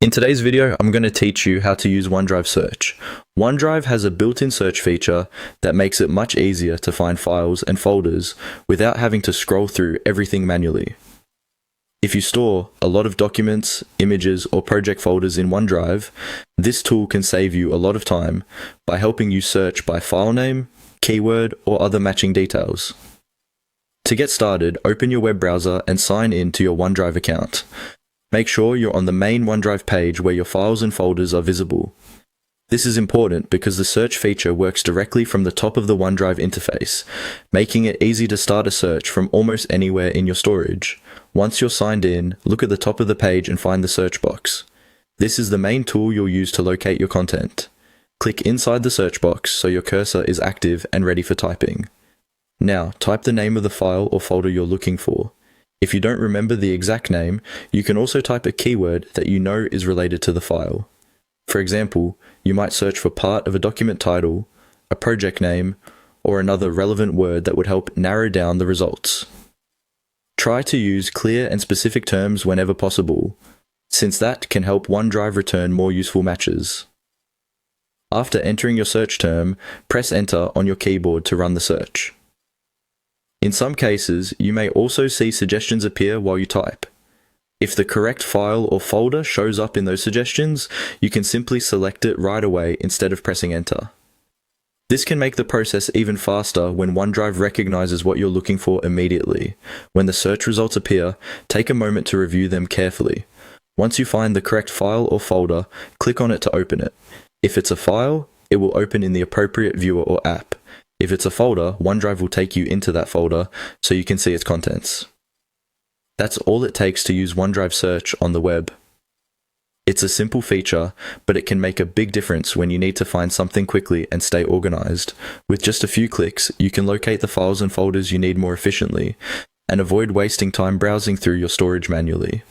In today's video, I'm going to teach you how to use OneDrive Search. OneDrive has a built-in search feature that makes it much easier to find files and folders without having to scroll through everything manually. If you store a lot of documents, images, or project folders in OneDrive, this tool can save you a lot of time by helping you search by file name, keyword, or other matching details. To get started, open your web browser and sign in to your OneDrive account. Make sure you're on the main OneDrive page where your files and folders are visible. This is important because the search feature works directly from the top of the OneDrive interface, making it easy to start a search from almost anywhere in your storage. Once you're signed in, look at the top of the page and find the search box. This is the main tool you'll use to locate your content. Click inside the search box so your cursor is active and ready for typing. Now, type the name of the file or folder you're looking for. If you don't remember the exact name, you can also type a keyword that you know is related to the file. For example, you might search for part of a document title, a project name, or another relevant word that would help narrow down the results. Try to use clear and specific terms whenever possible, since that can help OneDrive return more useful matches. After entering your search term, press Enter on your keyboard to run the search. In some cases, you may also see suggestions appear while you type. If the correct file or folder shows up in those suggestions, you can simply select it right away instead of pressing Enter. This can make the process even faster when OneDrive recognizes what you're looking for immediately. When the search results appear, take a moment to review them carefully. Once you find the correct file or folder, click on it to open it. If it's a file, it will open in the appropriate viewer or app. If it's a folder, OneDrive will take you into that folder so you can see its contents. That's all it takes to use OneDrive Search on the web. It's a simple feature, but it can make a big difference when you need to find something quickly and stay organized. With just a few clicks, you can locate the files and folders you need more efficiently and avoid wasting time browsing through your storage manually.